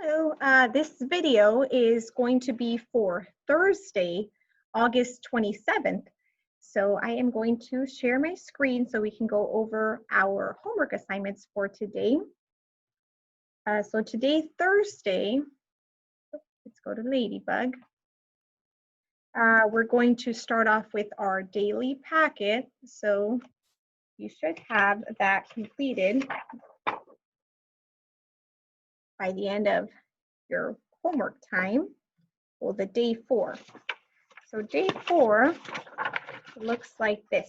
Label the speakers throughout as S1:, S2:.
S1: Hello, this video is going to be for Thursday, August 27th. So I am going to share my screen so we can go over our homework assignments for today. So today, Thursday, let's go to Ladybug. We're going to start off with our daily packet. So you should have that completed by the end of your homework time, well, the day 4. So day 4 looks like this.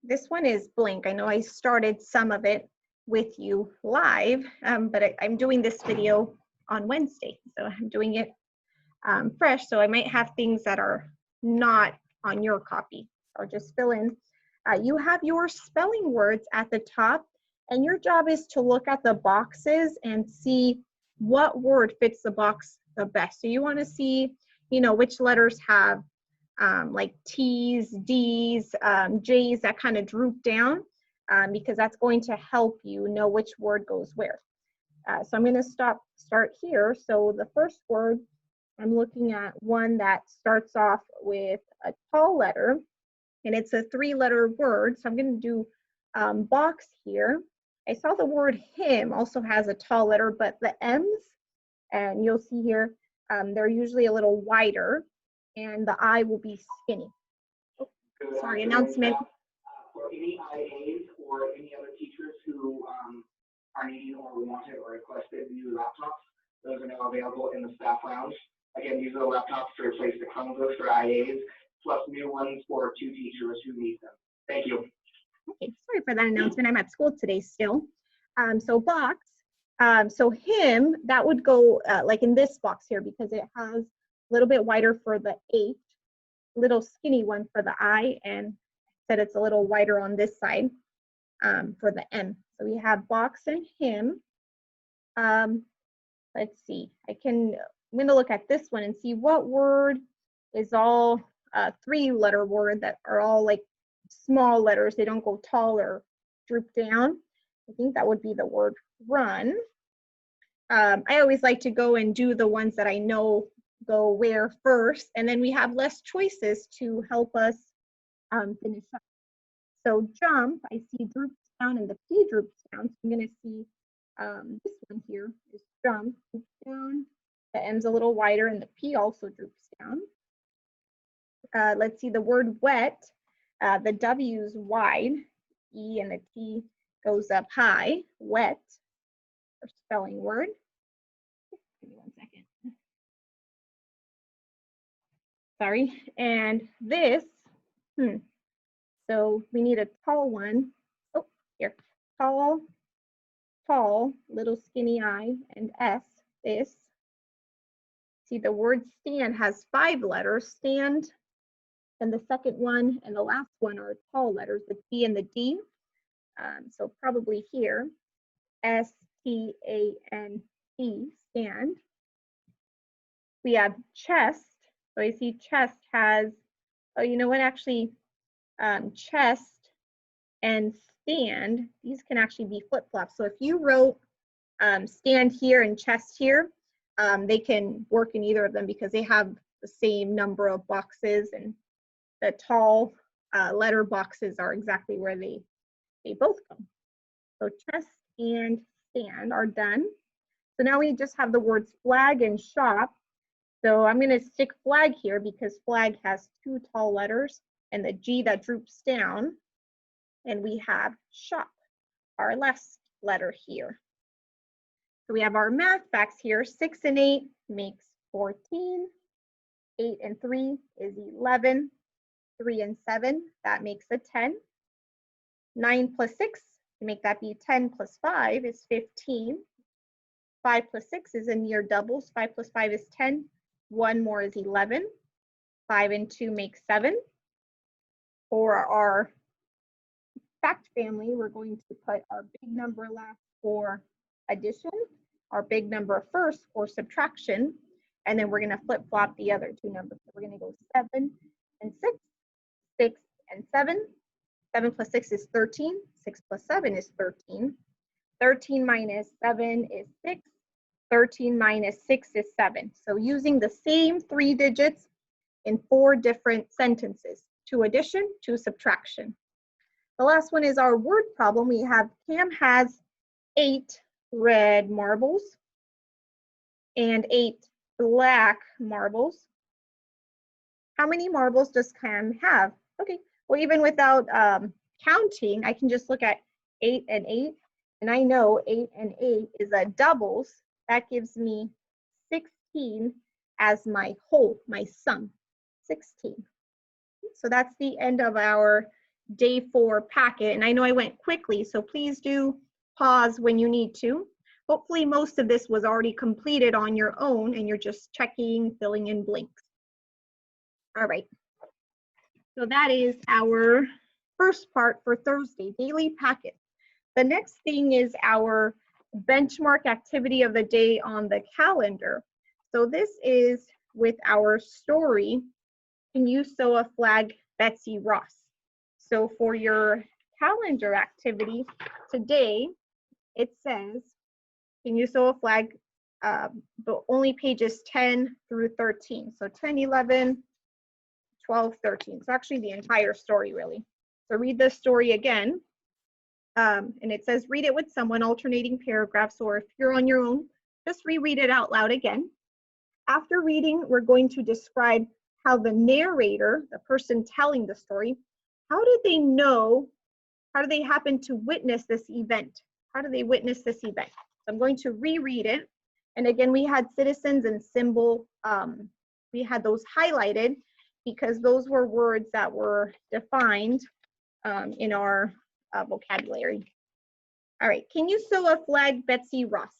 S1: This one is blank. I know I started some of it with you live, but I'm doing this video on Wednesday, so I'm doing it fresh, so I might have things that are not on your copy. I'll just fill in. You have your spelling words at the top, and your job is to look at the boxes and see what word fits the box the best. So you want to see, which letters have like T's, D's, J's that kind of droop down, because that's going to help you know which word goes where. So I'm going to start here. So the first word, I'm looking at one that starts off with a tall letter, and it's a 3-letter word. So I'm going to do box here. I saw the word him also has a tall letter, but the M's, and you'll see here, they're usually a little wider, and the I will be skinny. Oh, sorry, announcement.
S2: For any IAs or any other teachers who are needing or wanted or requested new laptops, those are now available in the staff lounge. Again, these are the laptops to replace the Chromebooks for IAs, plus new ones for 2 teachers who need them. Thank you.
S1: Okay, sorry for that announcement. I'm at school today still. So box, so him, that would go like in this box here because it has a little bit wider for the H, little skinny one for the I, and said it's a little wider on this side for the M. So we have box and him. Let's see, I'm gonna look at this one and see what word is all 3-letter word that are all like small letters. They don't go tall or droop down. I think that would be the word run. I always like to go and do the ones that I know go where first, and then we have less choices to help us finish up. So jump, I see droops down and the P droops down. So I'm going to see this one here is jump, droops down. The M's a little wider and the P also droops down. Let's see the word wet. The W's wide, E and the T goes up high, wet, or spelling word. Give me 1 second. Sorry, and this, so we need a tall one. Oh, here, tall, little skinny I, and S, this. See the word stand has 5 letters, stand, and the second one and the last one are tall letters, the T and the D. So probably here, S-T-A-N-D, stand. We have chest. So I see chest has, oh, you know what, actually, chest and stand, these can actually be flip-flops. So if you wrote stand here and chest here, they can work in either of them because they have the same number of boxes, and the tall letter boxes are exactly where they both go. So chest and stand are done. So now we just have the words flag and shop. So I'm going to stick flag here because flag has 2 tall letters and the G that droops down. And we have shop, our last letter here. So we have our math facts here. 6 and 8 makes 14. 8 and 3 is 11. 3 and 7, that makes a 10. 9 plus 6, to make that be 10 plus 5 is 15. 5 plus 6 is a near doubles. 5 plus 5 is 10. 1 more is 11. 5 and 2 make 7. For our fact family, we're going to put our big number last for addition, our big number first for subtraction, and then we're going to flip-flop the other 2 numbers. So we're going to go 7 and 6, 6 and 7. 7 plus 6 is 13. 6 plus 7 is 13. 13 minus 7 is 6. 13 minus 6 is 7. So using the same 3 digits in 4 different sentences, 2 addition, 2 subtraction. The last one is our word problem. We have Cam has 8 red marbles and 8 black marbles. How many marbles does Cam have? Okay, well, even without counting, I can just look at 8 and 8, and I know 8 and 8 is a doubles. That gives me 16 as my whole, my sum, 16. So that's the end of our day 4 packet. And I know I went quickly, so please do pause when you need to. Hopefully most of this was already completed on your own and you're just checking, filling in blanks. All right. So that is our first part for Thursday, daily packet. The next thing is our benchmark activity of the day on the calendar. So this is with our story, Can You Sew a Flag, Betsy Ross? So for your calendar activity today, it says, Can you sew a flag, but only pages 10 through 13. So 10, 11, 12, 13. It's actually the entire story, really. So read the story again. And it says, read it with someone, alternating paragraphs, or if you're on your own, just reread it out loud again. After reading, we're going to describe how the narrator, the person telling the story, how did they know, how do they happen to witness this event? How do they witness this event? So I'm going to reread it. And again, we had citizens and symbol, we had those highlighted because those were words that were defined in our vocabulary. All right, can you sew a flag, Betsy Ross?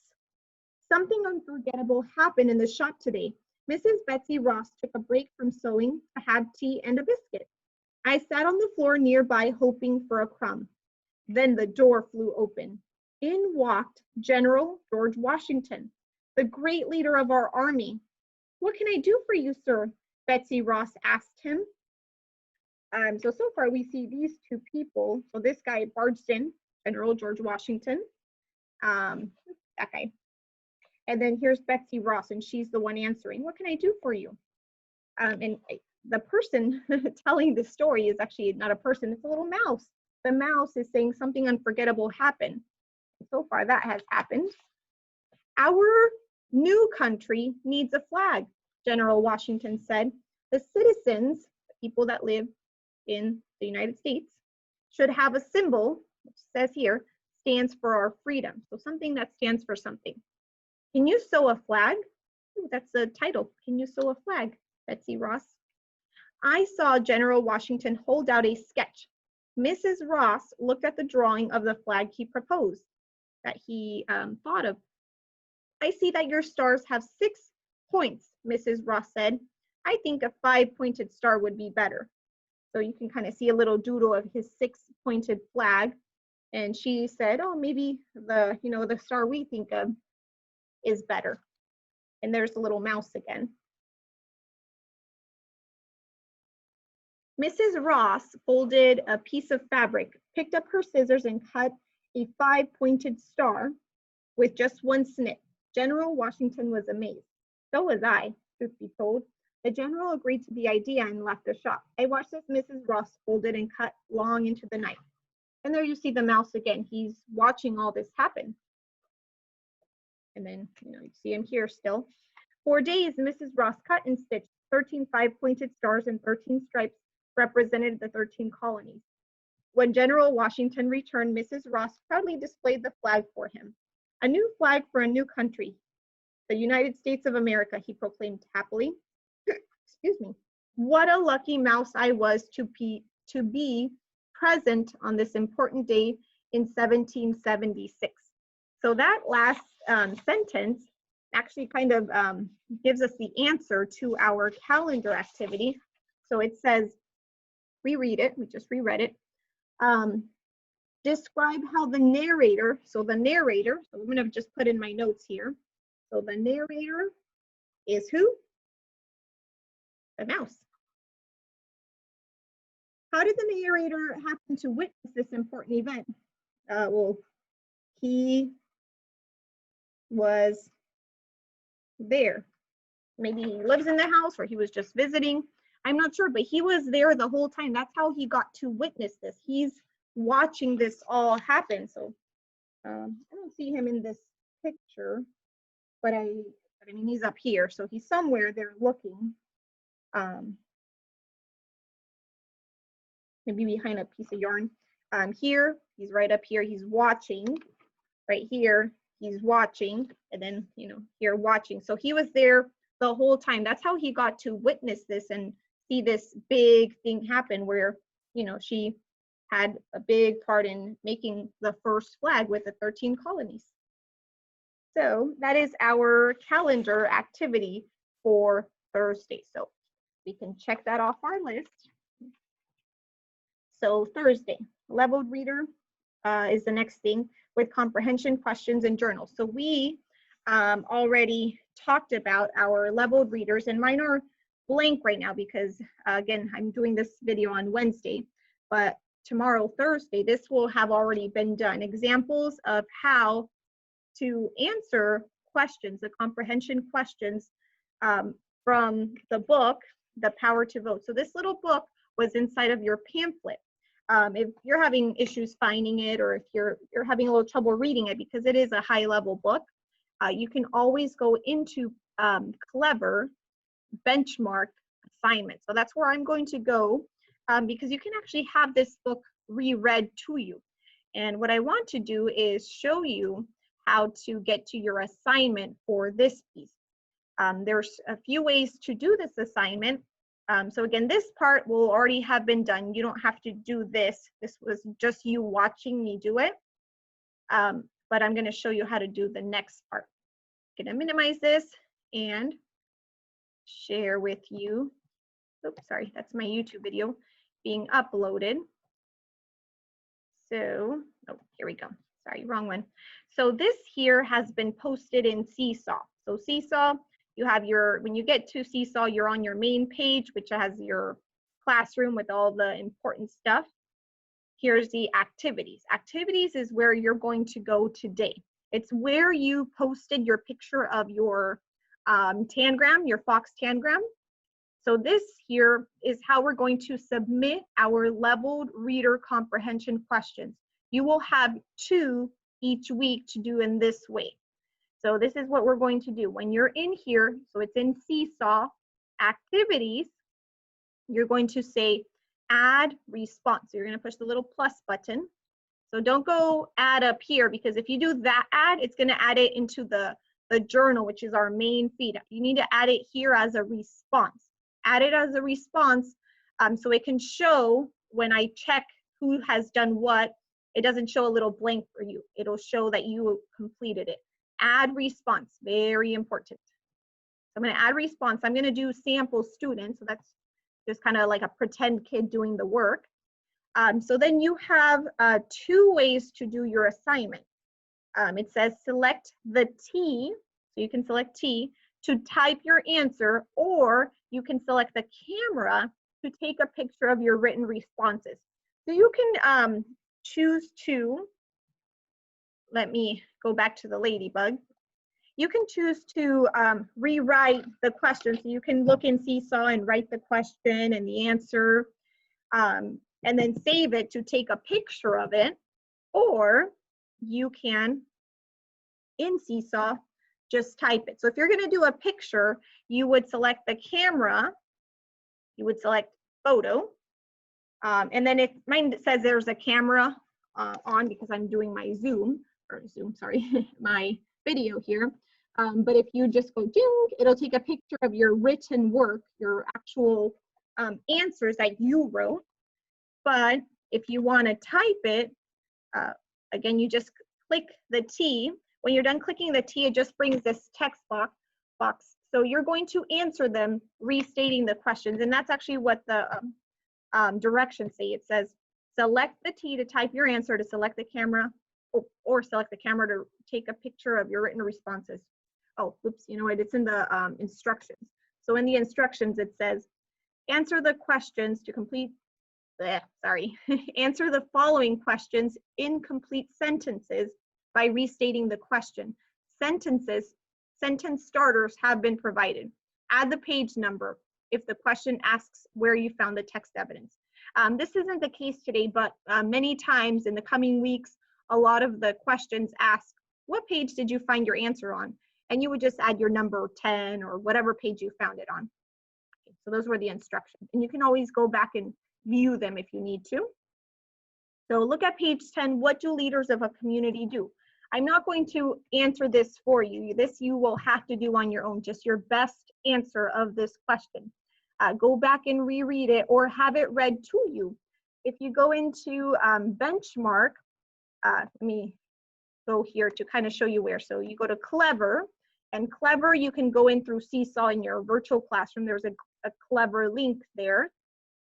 S1: Something unforgettable happened in the shop today. Mrs. Betsy Ross took a break from sewing to have tea and a biscuit. I sat on the floor nearby hoping for a crumb. Then the door flew open. In walked General George Washington, the great leader of our army. What can I do for you, sir? Betsy Ross asked him. So far we see these two people. So this guy barged in, General George Washington, that guy. And then here's Betsy Ross, and she's the one answering. What can I do for you? And the person telling the story is actually not a person, it's a little mouse. The mouse is saying something unforgettable happened. So far that has happened. Our new country needs a flag, General Washington said. The citizens, the people that live in the United States, should have a symbol, which says here, stands for our freedom. So something that stands for something. Can you sew a flag? Ooh, that's the title. Can you sew a flag, Betsy Ross? I saw General Washington hold out a sketch. Mrs. Ross looked at the drawing of the flag he proposed, that he thought of. I see that your stars have 6 points, Mrs. Ross said. I think a 5-pointed star would be better. So you can kind of see a little doodle of his 6-pointed flag. And she said, oh, maybe the, the star we think of is better. And there's the little mouse again. Mrs. Ross folded a piece of fabric, picked up her scissors and cut a 5-pointed star with just one snip. General Washington was amazed. So was I, truth be told. The general agreed to the idea and left the shop. I watched as Mrs. Ross folded and cut long into the night. And there you see the mouse again. He's watching all this happen. And then, you see him here still. For days, Mrs. Ross cut and stitched 13 5-pointed stars and 13 stripes represented the 13 colonies. When General Washington returned, Mrs. Ross proudly displayed the flag for him. A new flag for a new country, the United States of America, he proclaimed happily. Excuse me. What a lucky mouse I was to be present on this important day in 1776. So that last sentence actually kind of gives us the answer to our calendar activity. So it says, reread it, we just reread it. Describe how the narrator, so I'm gonna just put in my notes here. So the narrator is who? The mouse. How did the narrator happen to witness this important event? Well, he was there. Maybe he lives in the house or he was just visiting. I'm not sure, but he was there the whole time. That's how he got to witness this. He's watching this all happen. So I don't see him in this picture, but I mean, he's up here. So he's somewhere there looking. Maybe behind a piece of yarn. Here, he's right up here. He's watching. Right here, he's watching. And then, you know, here watching. So he was there the whole time. That's how he got to witness this and see this big thing happen where, you know, she had a big part in making the first flag with the 13 colonies. So that is our calendar activity for Thursday. So we can check that off our list. So Thursday, leveled reader is the next thing with comprehension questions and journals. So we already talked about our leveled readers, and mine are blank right now because again, I'm doing this video on Wednesday, but tomorrow, Thursday, this will have already been done. Examples of how to answer questions, the comprehension questions from the book, The Power to Vote. So this little book was inside of your pamphlet. If you're having issues finding it, or if you're having a little trouble reading it because it is a high level book, you can always go into Clever benchmark assignment. So that's where I'm going to go because you can actually have this book reread to you. And what I want to do is show you how to get to your assignment for this piece. There's a few ways to do this assignment. So again, this part will already have been done. You don't have to do this. This was just you watching me do it. But I'm going to show you how to do the next part. I'm going to minimize this and share with you. Oops, sorry, that's my YouTube video being uploaded. So, oh, here we go. Sorry, wrong one. So this here has been posted in Seesaw. So Seesaw, you have your, when you get to Seesaw, you're on your main page, which has your classroom with all the important stuff. Here's the activities. Activities is where you're going to go today. It's where you posted your picture of your tangram, your Fox tangram. So this here is how we're going to submit our leveled reader comprehension questions. You will have 2 each week to do in this way. So this is what we're going to do. When you're in here, so it's in Seesaw, activities, you're going to say add response. So you're going to push the little plus button. So don't go add up here, because if you do that add, it's going to add it into the journal, which is our main feed. You need to add it here as a response. Add it as a response so it can show when I check who has done what. It doesn't show a little blank for you. It'll show that you completed it. Add response, very important. So I'm going to add response. I'm going to do sample students. So that's just kind of like a pretend kid doing the work. So then you have 2 ways to do your assignment. It says select the T, so you can select T to type your answer, or you can select the camera to take a picture of your written responses. So you can choose to, let me go back to the ladybug. You can choose to rewrite the question. So you can look in Seesaw and write the question and the answer, and then save it to take a picture of it, or you can, in Seesaw, just type it. So if you're going to do a picture, you would select the camera, you would select photo, and then mine says there's a camera on because I'm doing my my video here. But if you just go ding, it'll take a picture of your written work, your actual answers that you wrote. But if you want to type it, again, you just click the T. When you're done clicking the T, it just brings this text box. So you're going to answer them restating the questions. And that's actually what the directions say. It says, select the T to type your answer, to select the camera, or select the camera to take a picture of your written responses. Oh, oops, you know what? It's in the instructions. So in the instructions, it says, answer the questions to complete, answer the following questions in complete sentences by restating the question. sentence starters have been provided. Add the page number if the question asks where you found the text evidence. This isn't the case today, but many times in the coming weeks, a lot of the questions ask, what page did you find your answer on? And you would just add your number 10 or whatever page you found it on. Okay, so those were the instructions. And you can always go back and view them if you need to. So look at page 10, what do leaders of a community do? I'm not going to answer this for you. This you will have to do on your own, just your best answer of this question. Go back and reread it or have it read to you. If you go into Benchmark, let me go here to kind of show you where. So you go to Clever, and Clever you can go in through Seesaw in your virtual classroom. There's a Clever link there,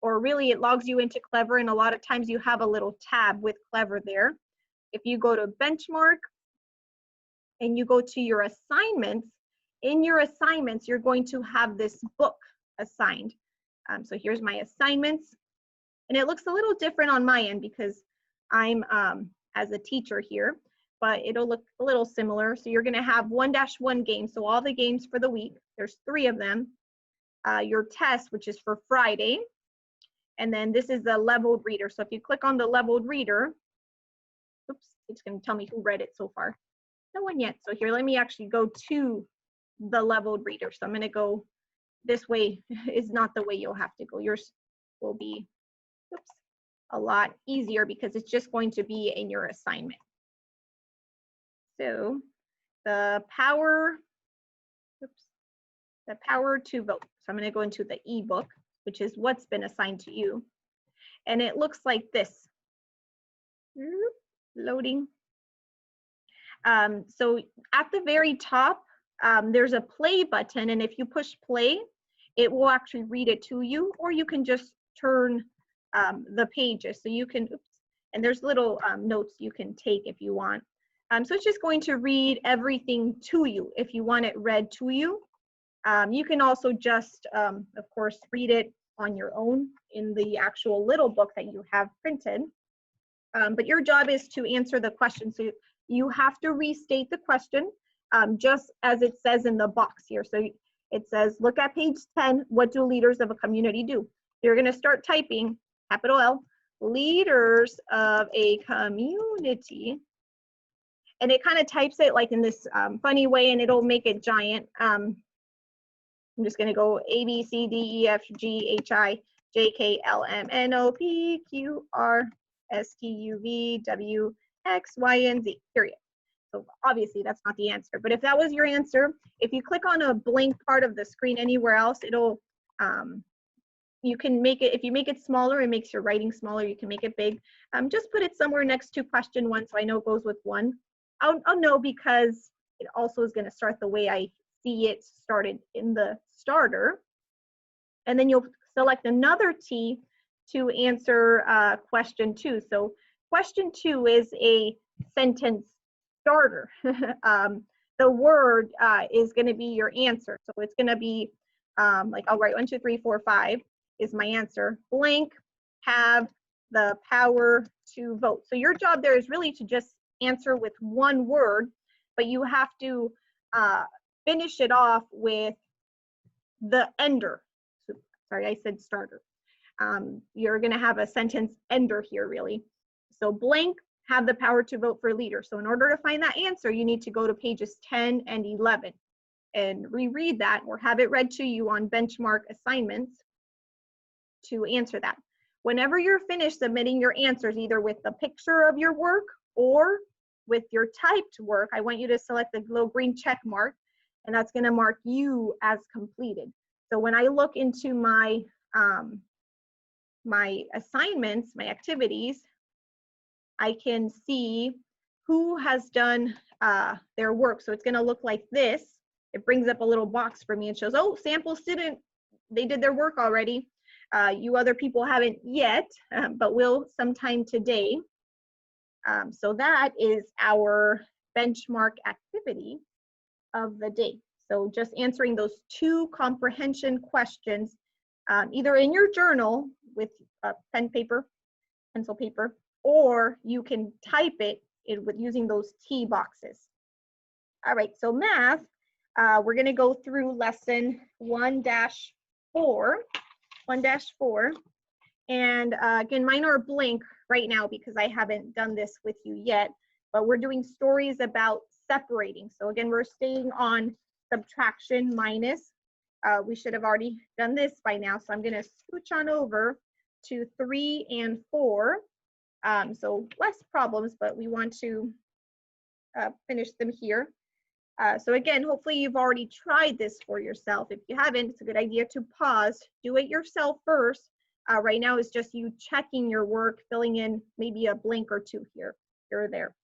S1: or really it logs you into Clever, and a lot of times you have a little tab with Clever there. If you go to Benchmark and you go to your assignments, in your assignments you're going to have this book assigned. So here's my assignments, and it looks a little different on my end because I'm as a teacher here, but it'll look a little similar. So you're gonna have 1-1 games, so all the games for the week, there's 3 of them. Your test, which is for Friday, and then this is the leveled reader. So if you click on the leveled reader, oops, it's gonna tell me who read it so far. No one yet. So here, let me actually go to the leveled reader. So I'm gonna go this way is not the way you'll have to go. Yours will be, oops, a lot easier because it's just going to be in your assignment. So the power to vote. So I'm going to go into the ebook, which is what's been assigned to you. And it looks like this. Loading. So at the very top, there's a play button, and if you push play, it will actually read it to you, or you can just turn the pages. So you can, oops, and there's little notes you can take if you want. So it's just going to read everything to you if you want it read to you. You can also just, of course, read it on your own in the actual little book that you have printed. But your job is to answer the question. So you have to restate the question just as it says in the box here. So it says, look at page 10, what do leaders of a community do? You're gonna start typing, capital L, leaders of a community. And it kind of types it like in this funny way, and it'll make it giant. I'm just gonna go A, B, C, D, E, F, G, H, I, J, K, L, M, N, O, P, Q, R, S, T, U, V, W, X, Y, and Z, period. So obviously that's not the answer, but if that was your answer, if you click on a blank part of the screen anywhere else, it'll, you can make it, if you make it smaller, it makes your writing smaller, you can make it big. Just put it somewhere next to question 1 so I know it goes with 1. I'll know because it also is gonna start the way I see it started in the starter. And then you'll select another T to answer question 2. So question 2 is a sentence starter. The word is gonna be your answer. So it's gonna be like, I'll write 1, 2, 3, 4, 5 is my answer. Blank, have the power to vote. So your job there is really to just answer with 1 word, but you have to finish it off with the ender. So, sorry, I said starter. You're gonna have a sentence ender here, really. So blank, have the power to vote for leader. So in order to find that answer, you need to go to pages 10 and 11 and reread that or have it read to you on Benchmark assignments to answer that. Whenever you're finished submitting your answers, either with the picture of your work or with your typed work, I want you to select the little green check mark, and that's gonna mark you as completed. So when I look into my, my assignments, my activities, I can see who has done their work. So it's gonna look like this. It brings up a little box for me and shows, oh, sample student, they did their work already. You other people haven't yet, but will sometime today. So that is our benchmark activity of the day. So just answering those 2 comprehension questions, either in your journal with pen, paper, pencil, paper, or you can type it with using those T boxes. All right, so math, We're going to go through lesson 1-4. And again, mine are blank right now because I haven't done this with you yet, but we're doing stories about separating. So again, we're staying on subtraction minus. We should have already done this by now, so I'm going to scooch on over to 3 and 4. So less problems, but we want to finish them here. So again, hopefully you've already tried this for yourself. If you haven't, it's a good idea to pause, do it yourself first. Right now is just you checking your work, filling in maybe a blank or two here or there.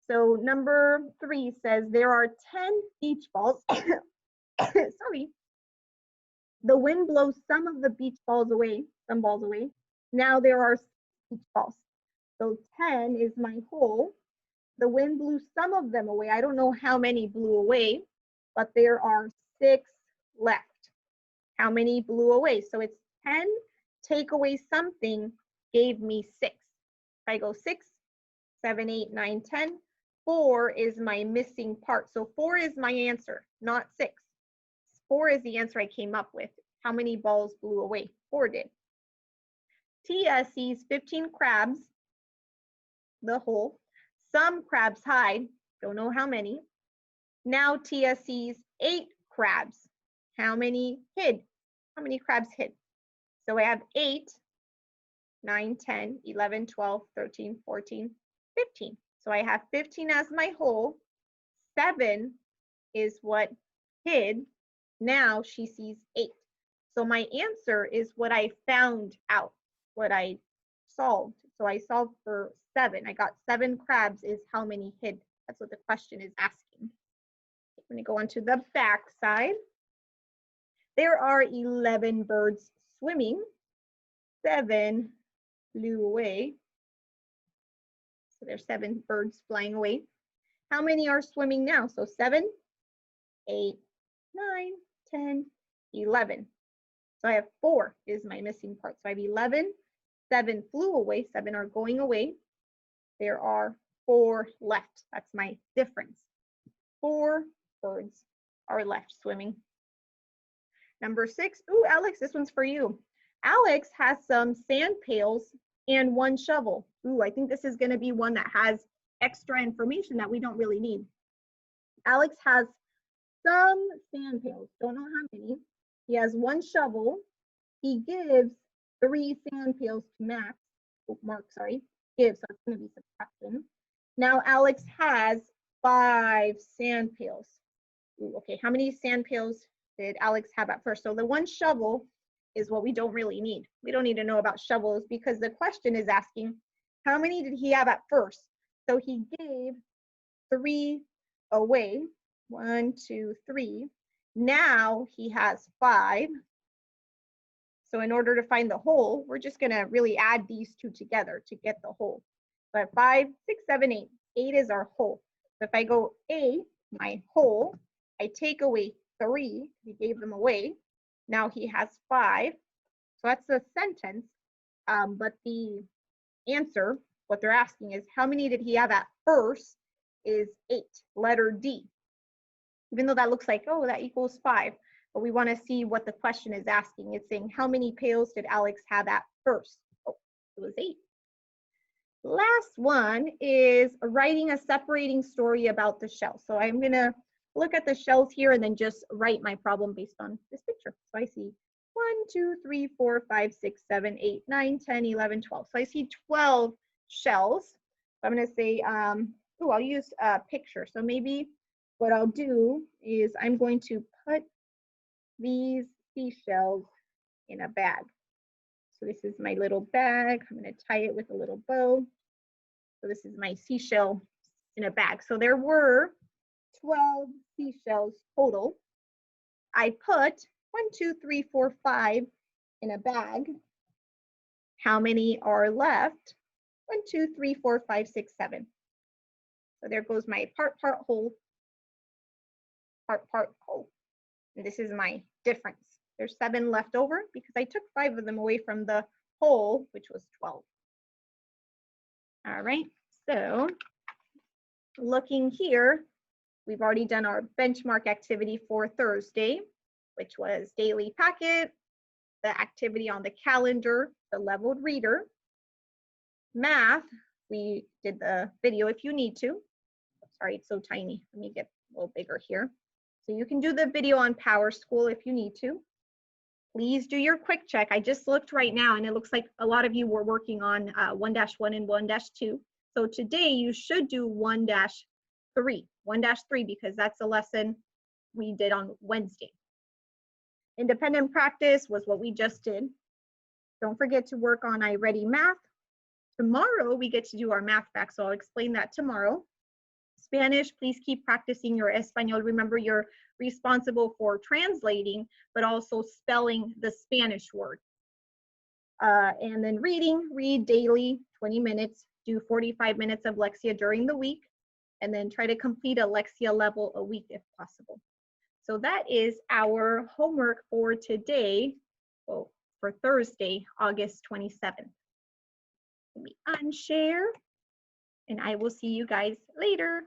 S1: So number 3 says there are 10 beach balls. Sorry. The wind blows some of the beach balls away, some balls away. Now there are 6 beach balls. So 10 is my whole. The wind blew some of them away. I don't know how many blew away, but there are 6 left. How many blew away? So it's 10, take away something, gave me 6. If I go 6, 7, 8, 9, 10, 4 is my missing part. So 4 is my answer, not 6. 4 is the answer I came up with. How many balls blew away? 4 did. Tia sees 15 crabs, the whole. Some crabs hide, don't know how many. Now Tia sees 8 crabs. How many hid? How many crabs hid? So I have 8, 9, 10, 11, 12, 13, 14, 15. So I have 15 as my whole. 7 is what hid. Now she sees 8. So my answer is what I found out, what I solved. So I solved for 7. I got 7 crabs is how many hid. That's what the question is asking. I'm going to go on to the back side. There are 11 birds swimming. 7 flew away. So there's 7 birds flying away. How many are swimming now? So 7, 8, 9, 10, 11. So I have 4 is my missing part. So I have 11, 7 flew away, 7 are going away. There are 4 left. That's my difference. 4 birds are left swimming. Number 6, ooh, Alex, this one's for you. Alex has some sand pails and 1 shovel. Ooh, I think this is gonna be one that has extra information that we don't really need. Alex has some sand pails, don't know how many. He has 1 shovel. He gives 3 sand pails to Max. Oh, Mark, sorry. Gives, so it's going to be subtraction. Now Alex has 5 sand pails. Ooh, okay, how many sand pails did Alex have at first? So the 1 shovel is what we don't really need. We don't need to know about shovels because the question is asking, how many did he have at first? So he gave 3 away. 1, 2, 3. Now he has 5. So in order to find the whole, we're just going to really add these 2 together to get the whole. So 5, 6, 7, 8. 8 is our whole. So if I go 8, my whole, I take away 3. He gave them away. Now he has 5. So that's a sentence. But the answer, what they're asking is, how many did he have at first? Is 8, letter D. Even though that looks like, oh, that equals 5. But we want to see what the question is asking. It's saying, how many pails did Alex have at first? Oh, it was 8. Last one is writing a separating story about the shell. So I'm going to look at the shells here and then just write my problem based on this picture. So I see 1, 2, 3, 4, 5, 6, 7, 8, 9, 10, 11, 12. So I see 12 shells. So I'm going to say, oh, I'll use a picture. So maybe what I'll do is I'm going to put these seashells in a bag. So this is my little bag. I'm going to tie it with a little bow. So this is my seashell in a bag. So there were 12 seashells total. I put 1, 2, 3, 4, 5 in a bag. How many are left? 1, 2, 3, 4, 5, 6, 7. So there goes my part, whole, part, whole. And this is my difference. There's 7 left over because I took 5 of them away from the whole, which was 12. All right, so looking here, we've already done our benchmark activity for Thursday, which was daily packet, the activity on the calendar, the leveled reader. Math, we did the video if you need to. Sorry, it's so tiny. Let me get a little bigger here. So you can do the video on PowerSchool if you need to. Please do your quick check. I just looked right now and it looks like a lot of you were working on 1-1 and 1-2. So today you should do 1-3, 1-3 because that's a lesson we did on Wednesday. Independent practice was what we just did. Don't forget to work on iReady Math. Tomorrow we get to do our math back, so I'll explain that tomorrow. Spanish, please keep practicing your Espanol. Remember, you're responsible for translating, but also spelling the Spanish word. And then reading, read daily, 20 minutes, do 45 minutes of Lexia during the week, and then try to complete a Lexia level a week if possible. So that is our homework for today, well, for Thursday, August 27th. Let me unshare, and I will see you guys later.